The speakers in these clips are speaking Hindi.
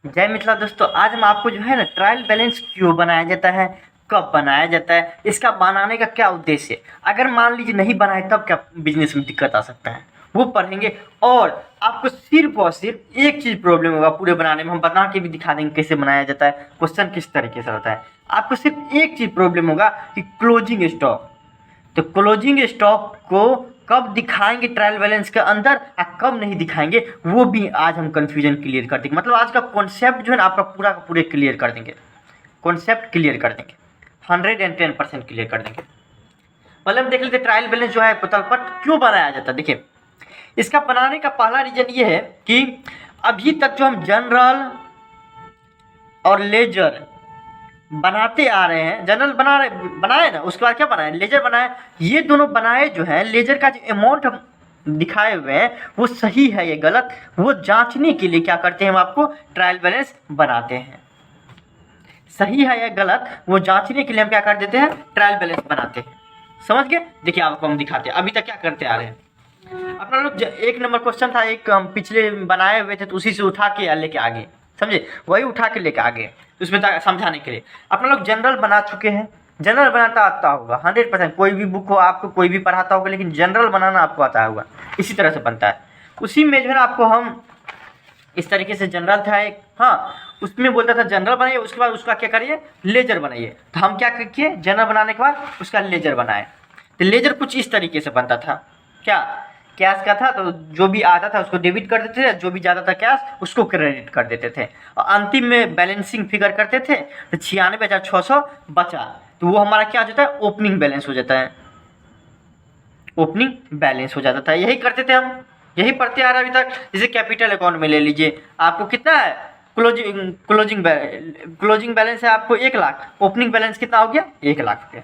जय मिथिला दोस्तों, आज हम आपको जो है ना ट्रायल बैलेंस क्यों बनाया जाता है, कब बनाया जाता है, इसका बनाने का क्या उद्देश्य है। अगर मान लीजिए नहीं बनाए तब क्या बिजनेस में दिक्कत आ सकता है, वो पढ़ेंगे। और आपको सिर्फ और सिर्फ एक चीज़ प्रॉब्लम होगा पूरे बनाने में, हम बना के भी दिखा देंगे कैसे बनाया जाता है, क्वेश्चन किस तरीके से होता है। आपको सिर्फ एक चीज़ प्रॉब्लम होगा कि क्लोजिंग स्टॉक। तो क्लोजिंग स्टॉक को कब दिखाएंगे ट्रायल बैलेंस के अंदर और कब नहीं दिखाएंगे, वो भी आज हम कंफ्यूजन क्लियर कर देंगे। मतलब आज का कॉन्सेप्ट जो है ना आपका पूरा का पूरे क्लियर कर देंगे, कॉन्सेप्ट क्लियर कर देंगे, 110% क्लियर कर देंगे। मतलब देख लेते ट्रायल बैलेंस जो है तलपट क्यों बनाया जाता है। देखिए, इसका बनाने का पहला रीजन ये है कि अभी तक जो हम जनरल और लेजर बनाते आ रहे हैं, जनरल बनाए ना, उसके बाद क्या बनाए, लेजर बनाए। ये दोनों बनाए जो हैं, लेजर का जो अमाउंट हम दिखाए हुए हैं वो सही है या गलत, वो जांचने के लिए क्या करते हैं, हम आपको ट्रायल बैलेंस बनाते हैं। सही है या गलत वो जांचने के लिए हम क्या कर देते हैं, ट्रायल बैलेंस बनाते हैं। समझ गए। देखिए आपको हम दिखाते हैं अभी तक क्या करते आ रहे हैं। अपना लोग एक नंबर क्वेश्चन था, एक हम पिछले बनाए हुए थे तो उसी से उठा के लेके आगे, समझे, वही उठा के लेके आगे उसमें समझाने के लिए। अपना लोग जनरल बना चुके हैं, जनरल बनाता आता होगा 100%। कोई भी बुक हो आपको कोई भी पढ़ाता होगा, लेकिन जनरल बनाना आपको आता होगा, इसी तरह से बनता है। उसी में जो है ना आपको हम इस तरीके से जनरल था एक, हाँ, उसमें बोलता था जनरल बनाइए, उसके बाद उसका क्या करिए, लेजर बनाइए। तो हम क्या किए, जनरल बनाने के बाद उसका लेजर बनाए। तो लेजर कुछ इस तरीके से बनता था, क्या कैश का था, तो जो भी आता था उसको डेबिट कर देते थे, जो भी ज़्यादा था कैश उसको क्रेडिट कर देते थे, और अंतिम में बैलेंसिंग फिगर करते थे। तो 96,600 बचा, तो वो हमारा क्या हो जाता है, ओपनिंग बैलेंस हो जाता है, ओपनिंग बैलेंस हो जाता था। यही करते थे हम, यही पढ़ते आ रहे अभी तक। जैसे कैपिटल अकाउंट में ले लीजिए, आपको कितना है, क्लोजिंग बैलेंस है आपको 1,00,000, ओपनिंग बैलेंस कितना हो गया, 1,00,000 रुपया।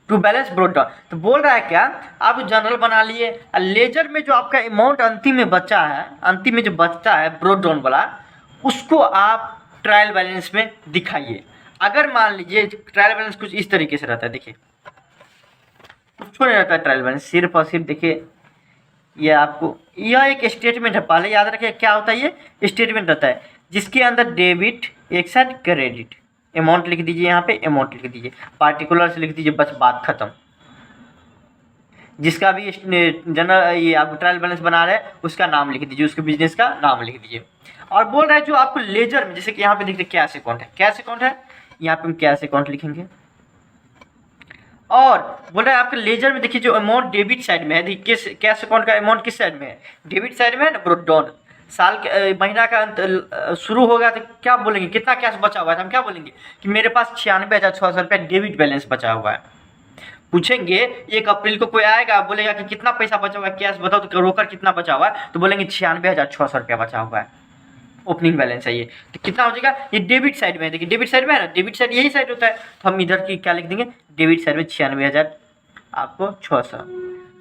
टू बैलेंस ब्रोट डाउन, तो बोल रहा है क्या, आप जनरल बना लिए, लेजर में जो आपका अमाउंट अंतिम में बचा है, अंतिम में जो बचता है ब्रोट डाउन वाला, उसको आप ट्रायल बैलेंस में दिखाइए। अगर मान लीजिए ट्रायल बैलेंस कुछ इस तरीके से रहता है, देखिए कुछ नहीं रहता है ट्रायल बैलेंस, सिर्फ और सिर्फ देखिए ये आपको, यह एक स्टेटमेंट है, पहले याद रखिए क्या होता है, ये स्टेटमेंट रहता है जिसके अंदर डेबिट एक साइड क्रेडिट, अमाउंट लिख दीजिए, यहाँ पे अमाउंट लिख दीजिए, पार्टिकुलर से लिख दीजिए, बस बात खत्म। जिसका भी जनरल ये आप ट्रायल बैलेंस बना रहे हैं उसका नाम लिख दीजिए, उसके बिजनेस का नाम लिख दीजिए। और बोल रहा है जो आपको लेजर में, जैसे कि यहाँ पे देखिए कैश अकाउंट है, कैश अकाउंट है, यहाँ पे हम कैश अकाउंट लिखेंगे। और बोल रहा है आपके लेजर में देखिए जो अमाउंट डेबिट साइड में है, किस कैश अकाउंट का अमाउंट किस साइड में है, डेबिट साइड में है ना, ब्रोट डाउन। साल के महीना का अंत शुरू हो गया तो क्या बोलेंगे, कितना कैश बचा हुआ है, तो हम क्या बोलेंगे कि मेरे पास 96,600 रुपया डेबिट बैलेंस बचा हुआ है। पूछेंगे 1 अप्रैल को कोई आएगा बोलेगा कि कितना पैसा बचा हुआ है कैश बताओ, तो रोकर कितना बचा हुआ है, तो बोलेंगे 96,600 रुपया बचा हुआ है, ओपनिंग बैलेंस है ये। तो कितना हो जाएगा, ये डेबिट साइड में है, देखिए डेबिट साइड में है ना, डेबिट साइड यही साइड होता है, तो हम इधर की क्या लिख देंगे, डेबिट साइड में 96,000 आपको 600।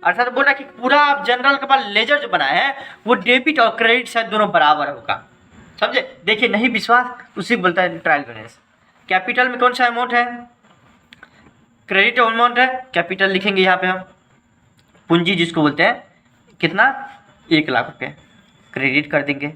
अर्थात बोल रहा है कि पूरा आप जनरल के पास लेजर जो बनाए हैं वो डेबिट और क्रेडिट साइड दोनों बराबर होगा, समझे। देखिए नहीं विश्वास उसी को बोलता है ट्रायल बैलेंस। कैपिटल में कौन सा अमाउंट है, क्रेडिट अमाउंट है, कैपिटल लिखेंगे यहाँ पे हम, पूंजी जिसको बोलते हैं, कितना, 1,00,000 रुपये, क्रेडिट कर देंगे।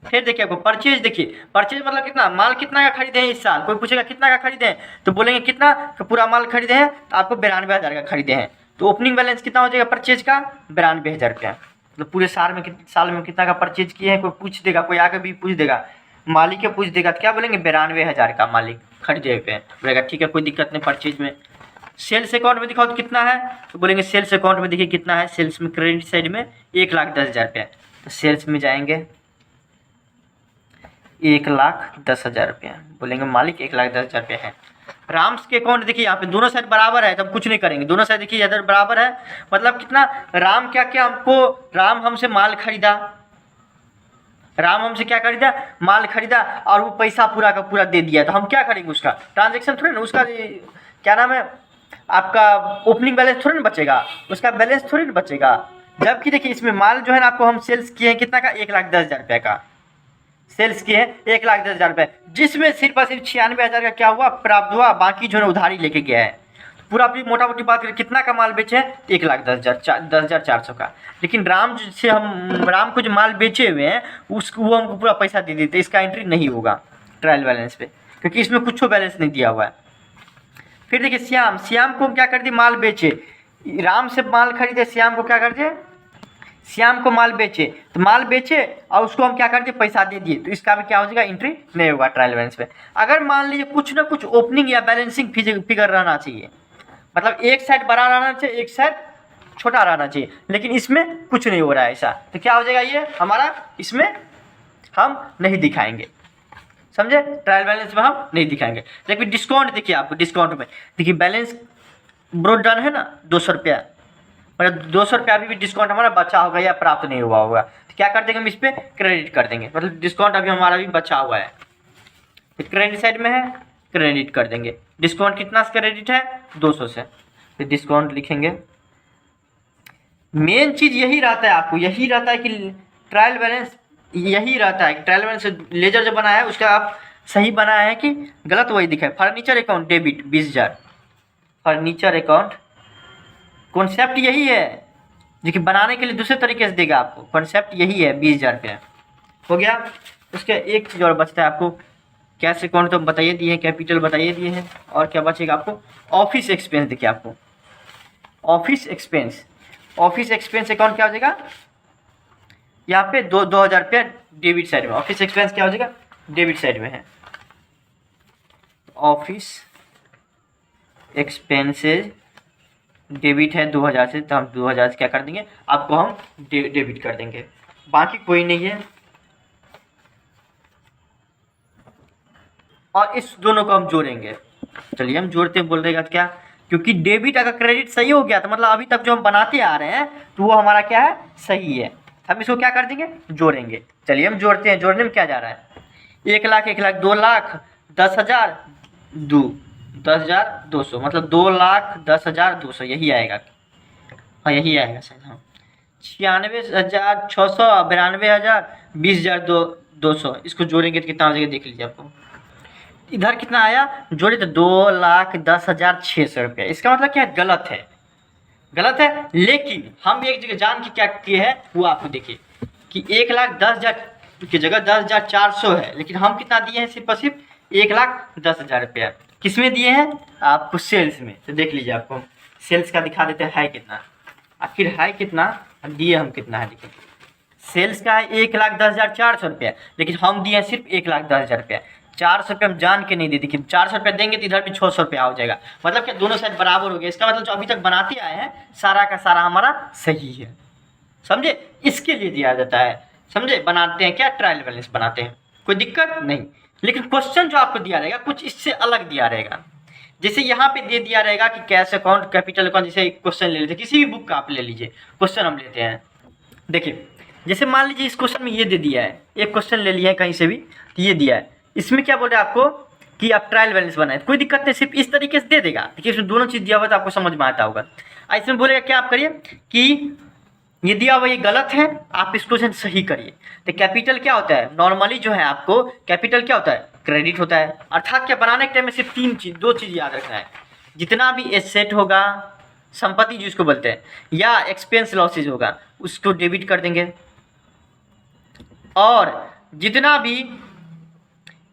फिर देखिए आपको परचेज, देखिए परचेज मतलब कितना, माल कितना का खरीदे हैं इस साल, कोई पूछेगा कितना का खरीदे हैं, तो बोलेंगे कितना, तो पूरा माल खरीदे हैं तो आपको 92,000 का खरीदे हैं, तो ओपनिंग बैलेंस कितना हो जाएगा परचेज का, 92,000 रुपया। मतलब पूरे साल में कितना का परचेज किए हैं, कोई पूछ देगा, कोई आके भी पूछ देगा, मालिक के पूछ देगा, तो क्या बोलेंगे 92,000 का मालिक खरीदे हुए बोलेगा, ठीक है कोई दिक्कत नहीं परचेज में। सेल्स अकाउंट में दिखाओ तो कितना है, तो बोलेंगे सेल्स अकाउंट में देखिए कितना है, सेल्स में क्रेडिट साइड में 1,10,000 रुपया, तो सेल्स में जाएंगे 1,10,000 रुपया, बोलेंगे मालिक 1,10,000 रुपया है। राम्स के अकाउंट देखिए यहाँ पे दोनों साइड बराबर है, तब कुछ नहीं करेंगे, दोनों साइड देखिए इधर बराबर है, मतलब कितना, राम क्या क्या हमको, राम हमसे माल खरीदा, राम हमसे क्या खरीदा, माल खरीदा, और वो पैसा पूरा का पूरा दे दिया, तो हम क्या करेंगे, उसका ट्रांजेक्शन थोड़ी ना, उसका क्या नाम है आपका, ओपनिंग बैलेंस थोड़ी ना बचेगा, उसका बैलेंस थोड़ी ना बचेगा। जबकि देखिए इसमें माल जो है ना आपको हम सेल्स किए हैं कितना का, 1,10,000 रुपये का सेल्स किए हैं, 1,10,000 रुपये, जिसमें सिर्फ और सिर्फ 96,000 का क्या हुआ, प्राप्त हुआ, बाकी जो है उधारी लेके गया है। पूरा अपनी मोटा मोटी बात करें कितना का माल बेचे हैं, 1,10,400 का। लेकिन राम से हम राम को जो माल बेचे हुए हैं उसको वो हमको पूरा पैसा दे देते, इसका एंट्री नहीं होगा ट्रायल बैलेंस पे, क्योंकि इसमें कुछ बैलेंस नहीं दिया हुआ है। फिर देखिए श्याम को हम क्या कर दिए, माल बेचे, राम से माल खरीदे, श्याम को क्या कर दिए, श्याम को माल बेचे, तो माल बेचे और उसको हम क्या कर दिए, पैसा दे दिए, तो इसका भी क्या हो जाएगा, एंट्री नहीं होगा ट्रायल बैलेंस पे। अगर मान लीजिए कुछ ना कुछ ओपनिंग या बैलेंसिंग फिगर रहना चाहिए, मतलब एक साइड बड़ा रहना चाहिए, एक साइड छोटा रहना चाहिए, लेकिन इसमें कुछ नहीं हो रहा है ऐसा, तो क्या हो जाएगा, ये हमारा इसमें हम नहीं दिखाएंगे, समझे, ट्रायल बैलेंस में हम नहीं दिखाएंगे। लेकिन डिस्काउंट देखिए, आपको डिस्काउंट में देखिए बैलेंस ब्रोड डन है ना 200 रुपया, मतलब 200 रुपया अभी भी डिस्काउंट हमारा बचा होगा या प्राप्त नहीं हुआ होगा, तो क्या कर देंगे हम इस पर क्रेडिट कर देंगे, मतलब डिस्काउंट अभी हमारा भी बचा हुआ है, फिर क्रेडिट साइड में है क्रेडिट कर देंगे। डिस्काउंट कितना से क्रेडिट है, 200 से, फिर डिस्काउंट लिखेंगे। मेन चीज़ यही रहता है, आपको यही रहता है कि ट्रायल बैलेंस यही रहता है कि ट्रायल बैलेंस लेजर जो बनाया है उसका आप सही बनाया है कि गलत, वही दिखा है। Furniture account debit 20,000, furniture account concept यही है जो कि बनाने के लिए दूसरे तरीके से देगा आपको, कॉन्सेप्ट यही है। 20,000 रुपया हो गया। उसके एक चीज़ और बचता है आपको, कैश अकाउंट तो बताइए दिए हैं, कैपिटल बताइए दिए हैं, और क्या बचेगा आपको, ऑफिस एक्सपेंस। देखिए आपको ऑफिस एक्सपेंस अकाउंट क्या हो जाएगा, यहाँ पे 2,000 रुपया डेबिट साइड में, ऑफिस एक्सपेंस क्या हो जाएगा, डेबिट साइड में है। ऑफिस एक्सपेंसेज डेबिट है 2,000 से, तो हम 2,000 से क्या कर देंगे, आपको हम डेबिट कर देंगे, बाकी कोई नहीं है। और इस दोनों को हम जोड़ेंगे, चलिए हम जोड़ते हैं, बोल रहेगा क्या, क्योंकि डेबिट अगर क्रेडिट सही हो गया तो मतलब अभी तक जो हम बनाते आ रहे हैं तो वो हमारा क्या है, सही है, हम इसको क्या कर देंगे, जोड़ेंगे। चलिए हम जोड़ते हैं, जोड़ने में क्या जा रहा है, 1,00,000 1,00,000 2,00,000 10,000 10,200, मतलब 2,10,200 यही आएगा, हाँ यही आएगा शायद, हाँ 96,600 92,000 20,200, इसको जोड़ेंगे तो कितना हो जाएगा देख लीजिए। आपको इधर कितना आया, जोड़े तो 2,10,600 रुपया, इसका मतलब क्या है, गलत है, गलत है। लेकिन हम एक जगह जान के क्या किए हैं वो आपको देखिए कि 1,10,000 की जगह 10,400 है, लेकिन हम कितना दिए हैं, सिर्फ और सिर्फ 1,10,000 रुपया। किस में दिए हैं, आपको सेल्स में, तो देख लीजिए, आपको सेल्स का दिखा देते हैं है कितना, आखिर है कितना, दिए हम कितना है, देखिए सेल्स का है 1,10,400 रुपया, लेकिन हम दिए हैं सिर्फ 1,10,000 रुपया। 400 रुपये हम जान के नहीं दे, देखिए 400 रुपया देंगे तो इधर भी 600 रुपया हो जाएगा, मतलब क्या दोनों साइड बराबर हो गया। इसका मतलब जो अभी तक बनाते आए हैं सारा का सारा हमारा सही है, समझे, इसके लिए दिया जाता है, समझे, बनाते हैं क्या, ट्रायल बैलेंस बनाते हैं, कोई दिक्कत नहीं। लेकिन क्वेश्चन जो आपको दिया रहेगा कुछ इससे अलग दिया रहेगा, जैसे यहाँ पे दे दिया रहेगा कि कैश अकाउंट कैपिटल अकाउंट, जैसे क्वेश्चन ले लेते, किसी भी बुक का आप ले लीजिए, क्वेश्चन हम लेते हैं। देखिए जैसे मान लीजिए इस क्वेश्चन में ये दे दिया है, एक क्वेश्चन ले लिया है कहीं से भी, तो ये दिया है, इसमें क्या बोल रहे हैं आपको कि आप ट्रायल बैलेंस बनाए, कोई दिक्कत नहीं, सिर्फ इस तरीके से दे देगा, देखिए इसमें दोनों चीज़ दिया हुआ तो आपको समझ में आता होगा। इसमें बोलेगा क्या आप करिए कि ये दिया हुआ ये गलत है, आप इस क्वेश्चन सही करिए। तो कैपिटल क्या होता है, नॉर्मली जो है आपको कैपिटल क्या होता है, क्रेडिट होता है, अर्थात क्या बनाने के टाइम में सिर्फ दो चीज़ याद रखना है, जितना भी एसेट होगा, संपत्ति जिसको बोलते हैं, या एक्सपेंस लॉसेज होगा उसको डेबिट कर देंगे, और जितना भी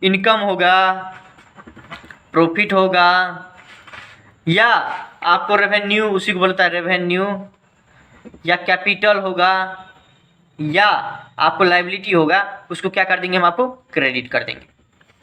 इनकम होगा, प्रॉफिट होगा, या आपको रेवेन्यू, उसी को बोलता है रेवेन्यू, या कैपिटल होगा, या आपको लायबिलिटी होगा, उसको क्या कर देंगे, हम आपको क्रेडिट कर देंगे।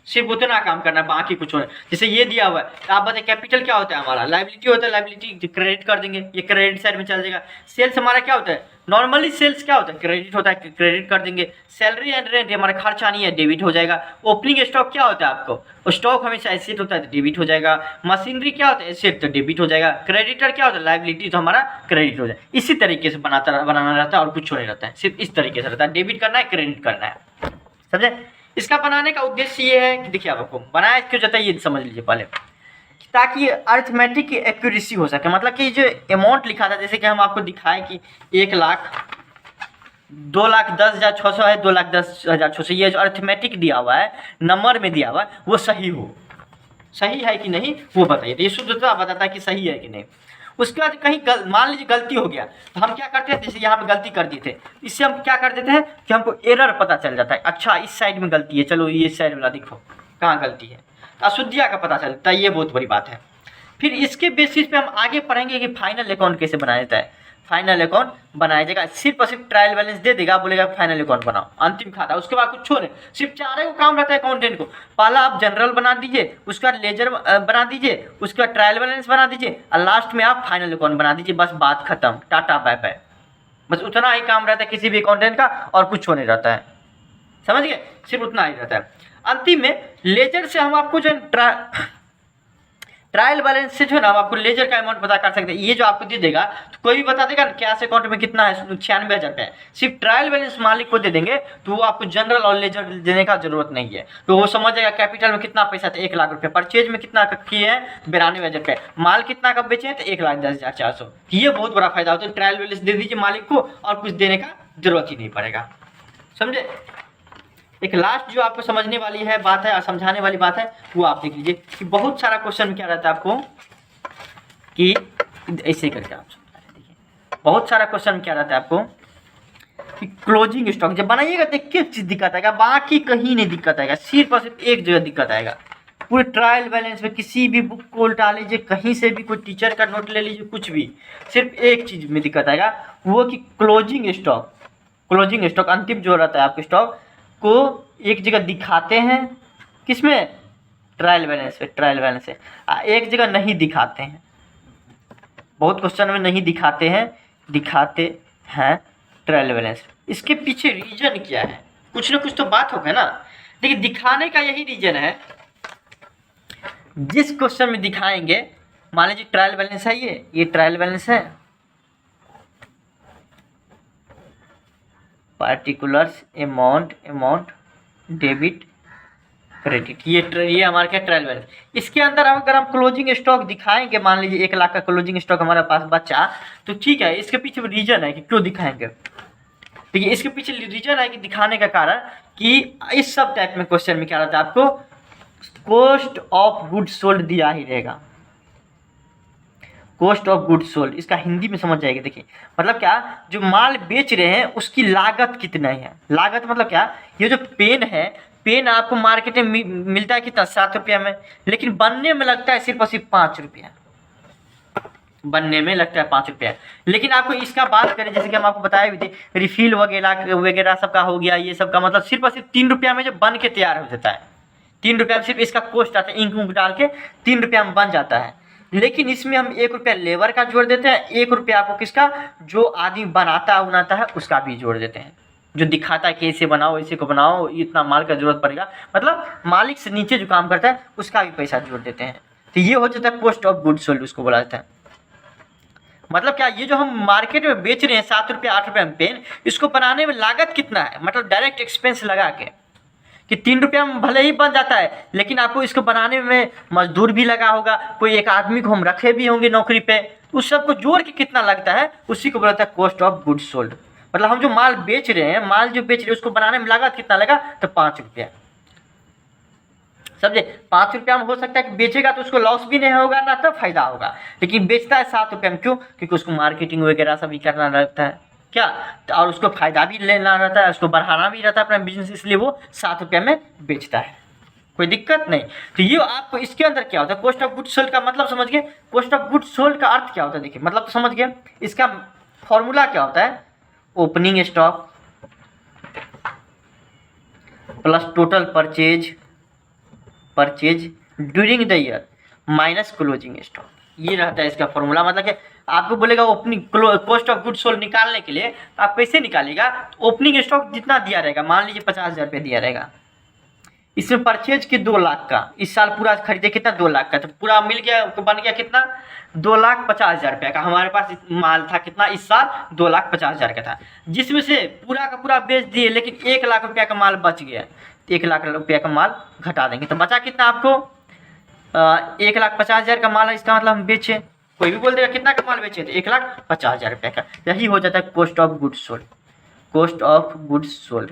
सिर्फ उतना काम करना है, बाकी कुछ होना। जैसे ये दिया हुआ है तो आप बताइए कैपिटल क्या होता है हमारा, लायबिलिटी होता है, लायबिलिटी क्रेडिट कर देंगे, ये क्रेडिट साइड में चल जाएगा। सेल्स हमारा क्या होता है, नॉर्मली सेल्स क्या होता है, क्रेडिट होता है, क्रेडिट कर देंगे। सैलरी एंड रेंट हमारा खर्चा नहीं है, डेबिट हो जाएगा। ओपनिंग स्टॉक क्या होता है, आपको स्टॉक हमेशा एसेट होता है तो डेबिट हो जाएगा। मशीनरी क्या होता है, एसेट तो डेबिट हो जाएगा। क्रेडिटर क्या होता है, लायबिलिटी तो हमारा क्रेडिट हो जाएगा। इसी तरीके से बनाना रहता है और कुछ नहीं रहता है, सिर्फ इस तरीके से रहता है, डेबिट करना है, क्रेडिट करना है, समझे। इसका बनाने का उद्देश्य ये है कि देखिए आपको बनाया क्यों जाता है ये समझ लीजिए पहले, ताकि अर्थमेटिक एक्यूरेसी हो सके। मतलब कि जो अमाउंट लिखा था, जैसे कि हम आपको दिखाएं कि 1,00,000 2,10,600 है, 2,10,600, ये जो अर्थमेटिक दिया हुआ है, नंबर में दिया हुआ है, वो सही हो। सही है कि नहीं वो बताइए। तो ये शुद्धता बताता है कि सही है कि नहीं। उसके बाद कहीं मान लीजिए गलती हो गया तो हम क्या करते हैं, जैसे यहाँ पे गलती कर दिए थे, इससे हम क्या कर देते हैं कि हमको एरर पता चल जाता है। अच्छा इस साइड में गलती है, चलो ये साइड वाला देखो कहाँ गलती है, अशुद्धिया का पता चलता है। ये बहुत बड़ी बात है। फिर इसके बेसिस पे हम आगे पढ़ेंगे कि फाइनल अकाउंट कैसे बनाया जाता है। फाइनल अकाउंट बनाया जाएगा, सिर्फ और सिर्फ ट्रायल बैलेंस दे देगा, बोलेगा फाइनल अकाउंट बनाओ, अंतिम खाता। उसके बाद कुछ छोड़े, सिर्फ चार को काम रहता है अकाउंटेंट को। पहला आप जनरल बना दीजिए, उसका लेजर बना दीजिए, उसका ट्रायल बैलेंस बना दीजिए, और लास्ट में आप फाइनल अकाउंट बना दीजिए। बस बात खत्म, टाटा बाय बाय। बस उतना ही काम रहता है किसी भी अकाउंटेंट का, और कुछ नहीं रहता है। समझ गए, सिर्फ उतना ही रहता है। अंतिम में लेजर से हम आपको जो ट्रायल बैलेंस से जो है ना, हम आपको लेजर का अमाउंट पता कर सकते हैं। ये जो आपको दे देगा तो कोई भी बता देगा कैश अकाउंट में कितना है, 96,000 रुपये। सिर्फ ट्रायल बैलेंस मालिक को दे देंगे तो वो आपको जनरल और लेजर देने का जरूरत नहीं है। तो वो समझ जाएगा कैपिटल में कितना पैसा था, 1,00,000 रुपये। परचेज में कितना किए हैं, 92,000 रुपये। माल कितना का बेचे हैं, तो 1,10,400। ये बहुत बड़ा फायदा होता है। ट्रायल बैलेंस दे दीजिए मालिक को और कुछ देने का जरूरत ही नहीं पड़ेगा। समझे। एक लास्ट जो आपको समझने वाली है बात है, समझाने वाली बात है, वो आप देख लीजिए कि बहुत सारा क्वेश्चन क्या रहता है आपको कि ऐसे करके आप समझा रहे। देखिए बहुत सारा क्वेश्चन क्या रहता है आपको कि क्लोजिंग स्टॉक जब बनाइएगा तो एक चीज दिक्कत आएगा, बाकी कहीं नहीं दिक्कत आएगा, सिर्फ और सिर्फ एक जगह दिक्कत आएगा। पूरे ट्रायल बैलेंस में किसी भी बुक को उल्टा लीजिए, कहीं से भी कोई टीचर का नोट ले लीजिए, कुछ भी, सिर्फ एक चीज में दिक्कत आएगा, वो कि क्लोजिंग स्टॉक। क्लोजिंग स्टॉक अंतिम जो रहता है आपके स्टॉक को एक जगह दिखाते हैं, किसमें, ट्रायल बैलेंस पे। ट्रायल बैलेंस से एक जगह नहीं दिखाते हैं, बहुत क्वेश्चन में नहीं दिखाते हैं, दिखाते हैं ट्रायल बैलेंस। इसके पीछे रीजन क्या है, कुछ ना कुछ तो बात होगा ना। देखिए दिखाने का यही रीजन है, जिस क्वेश्चन में दिखाएंगे, मान लीजिए ट्रायल बैलेंस है, ये ट्रायल बैलेंस है, पार्टिकुलर्स अमाउंट डेबिट क्रेडिट, ये हमारा क्या ट्रायल बैलेंस। इसके अंदर अगर हम क्लोजिंग स्टॉक दिखाएंगे, मान लीजिए 1,00,000 का क्लोजिंग स्टॉक हमारे पास बचा, तो ठीक है, इसके पीछे रीजन है कि क्यों दिखाएंगे। देखिए इसके पीछे रीजन है कि दिखाने का कारण कि इस सब टाइप में क्वेश्चन में क्या रहता है, आपको कॉस्ट ऑफ गुड्स सोल्ड दिया ही रहेगा। कॉस्ट ऑफ गुड्स सोल्ड, इसका हिंदी में समझ जाएगी। देखिए मतलब क्या, जो माल बेच रहे हैं उसकी लागत कितना है। लागत मतलब क्या, ये जो पेन है, पेन आपको मार्केट में मिलता है कितना, 7 रुपया में, लेकिन बनने में लगता है सिर्फ और सिर्फ 5 रुपया। बनने में लगता है 5 रुपया, लेकिन आपको इसका बात करें, जैसे कि हम आपको बताए भी थे, रिफिल वगैरह वगैरह सबका हो गया, ये सब का मतलब सिर्फ और सिर्फ 3 रुपया में जो बन के तैयार हो जाता है। 3 रुपया में सिर्फ इसका कॉस्ट आता है, इंक उंक डाल के 3 रुपया में बन जाता है। लेकिन इसमें हम 1 रुपया लेबर का जोड़ देते हैं, 1 रुपया आपको किसका, जो आदमी बनाता उनाता है उसका भी जोड़ देते हैं, जो दिखाता है कि ऐसे बनाओ ऐसे को बनाओ, इतना माल का जरूरत पड़ेगा, मतलब मालिक से नीचे जो काम करता है उसका भी पैसा जोड़ देते हैं। तो ये हो जाता है कॉस्ट ऑफ गुड्स सोल्ड, उसको बोला जाता है। मतलब क्या, ये जो हम मार्केट में बेच रहे हैं 7 रुपया 8 रुपया में पेन, इसको बनाने में लागत कितना है, मतलब डायरेक्ट एक्सपेंस लगा के कि 3 रुपया में भले ही बन जाता है, लेकिन आपको इसको बनाने में मजदूर भी लगा होगा, कोई एक आदमी को हम रखे भी होंगे नौकरी पे, उस सब को जोड़ के कितना लगता है, उसी को बोलता है कॉस्ट ऑफ गुड्स सोल्ड। मतलब हम जो माल बेच रहे हैं, माल जो बेच रहे हैं उसको बनाने में लागत कितना लगा, तो 5 रुपया। समझे, 5 रुपया में हो सकता है कि बेचेगा तो उसको लॉस भी नहीं होगा ना तो फायदा होगा, लेकिन बेचता है 7 रुपया में, क्यों, क्योंकि उसको मार्केटिंग वगैरह सब भी करना रहता है क्या, तो और उसको फायदा भी लेना रहता है, उसको बढ़ाना भी रहता है अपना बिजनेस, इसलिए वो 7 रुपया में बेचता है, कोई दिक्कत नहीं। तो ये आपको इसके अंदर क्या होता है, कॉस्ट ऑफ गुड्स सोल्ड का मतलब समझ गए। कॉस्ट ऑफ गुड्स सोल्ड का अर्थ क्या होता है, देखिए मतलब तो समझ गए। इसका फॉर्मूला क्या होता है, opening stock plus total purchase during the year minus closing stock, ये रहता है इसका फॉर्मूला। मतलब कि आपको बोलेगा opening cost of goods sold निकालने के लिए, तो आप कैसे निकालिएगा, ओपनिंग स्टॉक जितना दिया रहेगा, मान लीजिए 50,000 रुपये दिया रहेगा, इसमें परचेज के 2 लाख का, इस साल पूरा खरीदे कितना, 2 लाख का, तो पूरा मिल गया, बन गया कितना, 2,50,000 रुपये का हमारे पास माल था, कितना इस साल 2,50,000 का था, जिसमें से पूरा का पूरा बेच दिए, लेकिन 1,00,000 रुपया का माल बच गया, 1,00,000 रुपया का माल घटा देंगे तो बचा कितना आपको, 1,50,000 का माल है, इसका मतलब हम बेचे, कोई भी बोल देगा कितना का माल बेचे, तो 1,50,000 रुपये का, यही हो जाता है cost of goods sold. Cost of goods sold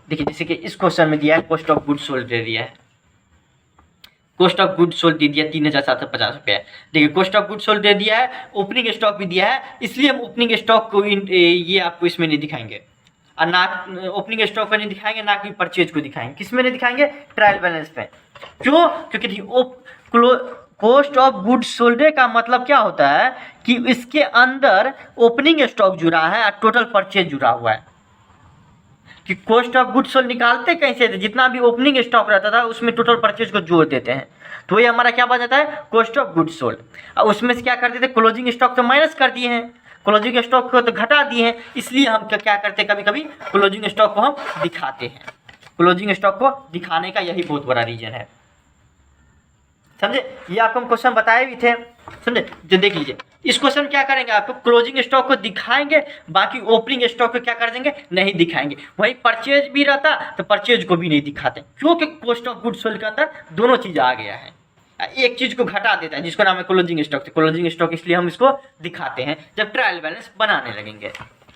देखिए, जैसे कि इस क्वेश्चन में दिया है कॉस्ट ऑफ गुड्स सोल्ड दे दिया है, कॉस्ट ऑफ गुड सोल्ड दे दिया 3,750 रुपये। देखिए कॉस्ट ऑफ गुड सोल्ड दे दिया है, ओपनिंग स्टॉक भी दिया है, इसलिए हम ओपनिंग स्टॉक को ये आपको इसमें नहीं दिखाएंगे, और ना ओपनिंग स्टॉक को नहीं दिखाएंगे, ना कि परचेज को दिखाएंगे। किस में नहीं दिखाएंगे? ट्रायल बैलेंस पे। क्यों? क्योंकि देखिए कॉस्ट ऑफ गुड सोल्ड का मतलब क्या होता है कि इसके अंदर ओपनिंग स्टॉक जुड़ा है और टोटल परचेज जुड़ा हुआ है। कि कॉस्ट ऑफ गुड सोल्ड निकालते कैसे थे? जितना भी ओपनिंग स्टॉक रहता था उसमें टोटल परचेज को जोड़ देते हैं, तो ये हमारा क्या बन जाता है? Cost of good sold. और उसमें से क्या करते थे? क्लोजिंग स्टॉक तो माइनस कर दिए हैं, क्लोजिंग स्टॉक को तो घटा दिए हैं, इसलिए हम क्या करते हैं, कभी कभी क्लोजिंग स्टॉक को हम दिखाते हैं। क्लोजिंग स्टॉक को दिखाने का यही बहुत बड़ा रीजन है, समझे? ये आपको हम क्वेश्चन बताए भी थे, समझे? जो देख लीजिए, इस क्वेश्चन में क्या करेंगे, आपको क्लोजिंग स्टॉक को दिखाएंगे, बाकी ओपनिंग स्टॉक को क्या कर देंगे? नहीं दिखाएंगे। वही परचेज भी रहता तो परचेज को भी नहीं दिखाते, क्योंकि कॉस्ट ऑफ गुड सोल्ड के अंदर दोनों चीज आ गया है। एक चीज को घटा देता है जिसको नाम है क्लोजिंग स्टॉक। क्लोजिंग स्टॉक इसलिए हम इसको दिखाते हैं जब ट्रायल बैलेंस बनाने लगेंगे।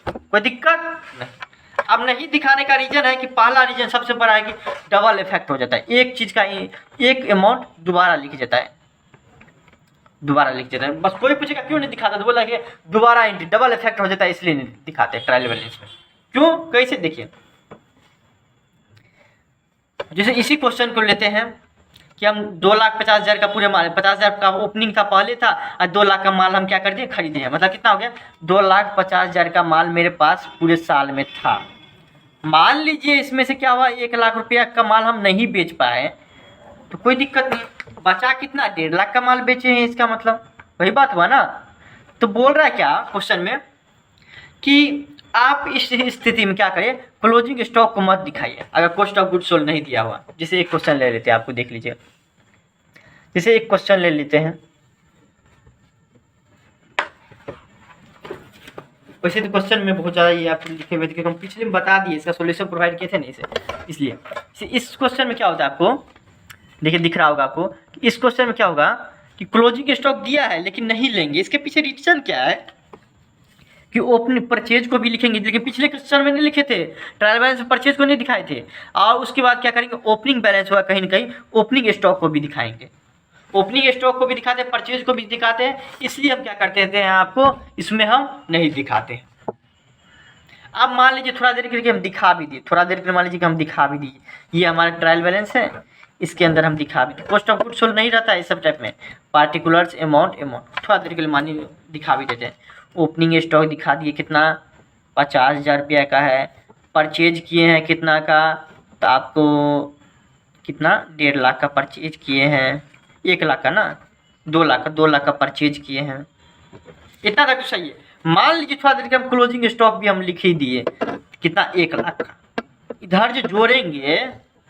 कोई दिक्कत नहीं। अब नहीं दिखाने का रीजन है कि पहला रीजन सबसे बड़ा है कि डबल इफेक्ट हो जाता है, एक चीज का एक अमाउंट दोबारा लिख जाता है, दोबारा लिख देता है। बस कोई पूछेगा क्यों नहीं दिखाता, तो बोला कि दोबारा डबल इफेक्ट हो जाता है इसलिए नहीं दिखाते ट्रायल बैलेंस में। क्यों? कैसे? देखिए, जैसे इसी क्वेश्चन को लेते हैं कि हम 2,50,000 का पूरे माल, 50,000 का ओपनिंग था पहले था, और 2 लाख का माल हम क्या कर दिए? खरीदे हैं। मतलब कितना हो गया? 2,50,000 का माल मेरे पास पूरे साल में था। मान लीजिए इसमें से क्या हुआ, 1 लाख रुपया का माल हम नहीं बेच पाए, तो कोई दिक्कत नहीं, बचा कितना? 1.5 लाख का माल बेचे हैं, इसका मतलब वही बात हुआ ना। तो बोल रहा है क्या क्वेश्चन में कि आप इस स्थिति में क्या करें? क्लोजिंग स्टॉक को मत दिखाइए अगर कॉस्ट ऑफ गुड सोल्ड नहीं दिया हुआ। जैसे एक क्वेश्चन ले लेते हैं, आपको देख लीजिए, जैसे एक क्वेश्चन ले लेते हैं, वैसे तो क्वेश्चन में बहुत ज़्यादा ये आपको लिखे हुए थे, हम पिछले में बता दिए, इसका सॉल्यूशन प्रोवाइड किए थे नहीं इसे, इसलिए इस क्वेश्चन में क्या होता है आपको देखिए, दिख रहा होगा आपको कि इस क्वेश्चन में क्या होगा कि क्लोजिंग स्टॉक दिया है लेकिन नहीं लेंगे। इसके पीछे रीजन क्या है कि ओपनिंग परचेज को भी लिखेंगे, लेकिन पिछले क्वेश्चन में नहीं लिखे थे, ट्रायल बैलेंस में परचेज को नहीं दिखाए थे। और उसके बाद क्या करेंगे? ओपनिंग बैलेंस होगा कहीं ना कहीं, ओपनिंग स्टॉक को भी दिखाएंगे, ओपनिंग स्टॉक को भी दिखाते हैं, परचेज को भी दिखाते हैं, इसलिए हम क्या करते हैं आपको इसमें हम नहीं दिखाते। अब मान लीजिए थोड़ा देर के लिए हम दिखा भी दिए, थोड़ा देर के लिए मान लीजिए कि हम दिखा भी दिए, ये हमारा ट्रायल बैलेंस है, इसके अंदर हम दिखा भी, कॉस्ट ऑफ गुड सोल्ड नहीं रहता है इस सब टाइप में, पार्टिकुलर्स अमाउंट थोड़ा देर के लिए मानिए दिखा भी देते हैं। ओपनिंग स्टॉक दिखा दिए कितना? 50,000 रुपया का है। परचेज किए हैं कितना का? तो आपको कितना? 1.5 लाख का परचेज किए हैं, 1 लाख का ना, 2 लाख का, 2 लाख का परचेज किए हैं, इतना तक तो सही है। मान लीजिए थोड़ा देर के हम क्लोजिंग स्टॉक भी हम लिख ही दिए, कितना? 1 लाख का। इधर जो जोड़ेंगे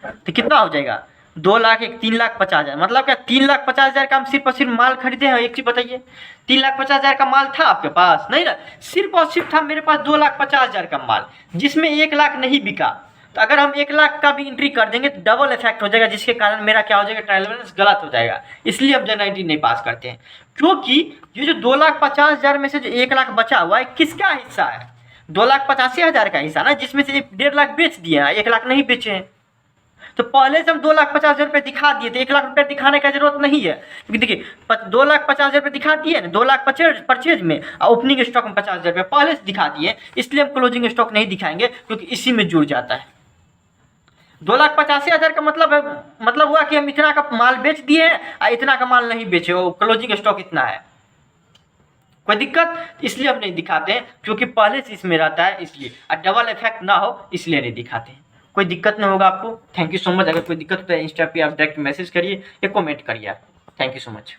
तो कितना हो जाएगा? 2 लाख 1, 3,50,000, मतलब क्या 3,50,000 का हम सिर्फ और सिर्फ माल खरीदे हैं? एक चीज बताइए, 3,50,000 का माल था आपके पास? नहीं ना, सिर्फ और सिर्फ था मेरे पास 2,50,000 का माल, जिसमें 1 लाख नहीं बिका। तो अगर हम 1 लाख का भी एंट्री कर देंगे तो डबल इफेक्ट हो जाएगा, जिसके कारण मेरा क्या हो जाएगा? ट्रायल बैलेंस गलत हो जाएगा। इसलिए हम जनरल एंट्री नहीं पास करते हैं, क्योंकि ये जो 2,50,000 में से जो 1 लाख बचा हुआ है किसका हिस्सा है? 2,85,000 का हिस्सा ना, जिसमें से 1.5 लाख बेच दिया है, 1 लाख नहीं बेचे हैं। तो पहले से हम 2,50,000 रुपये दिखा दिए थे, 1 लाख रुपये दिखाने का जरूरत नहीं है, क्योंकि देखिए 2,50,000 रुपये दिखा दिए ना, 2 लाख परचेज में, और ओपनिंग स्टॉक में 50,000 रुपये पहले से दिखा दिए, इसलिए हम क्लोजिंग स्टॉक नहीं दिखाएंगे, क्योंकि इसी में जुड़ जाता है। 2,85,000 का मतलब हुआ कि हम इतना का माल बेच दिए हैं और इतना का माल नहीं बेचे, वो क्लोजिंग स्टॉक इतना है। कोई दिक्कत? इसलिए हम नहीं दिखाते हैं, क्योंकि पहले से इसमें रहता है, इसलिए, और डबल इफेक्ट ना हो इसलिए नहीं दिखाते हैं। कोई दिक्कत नहीं होगा आपको। Thank you so much. अगर कोई दिक्कत होता है इंस्टा पे आप डायरेक्ट मैसेज करिए या कमेंट करिए। Thank you so much.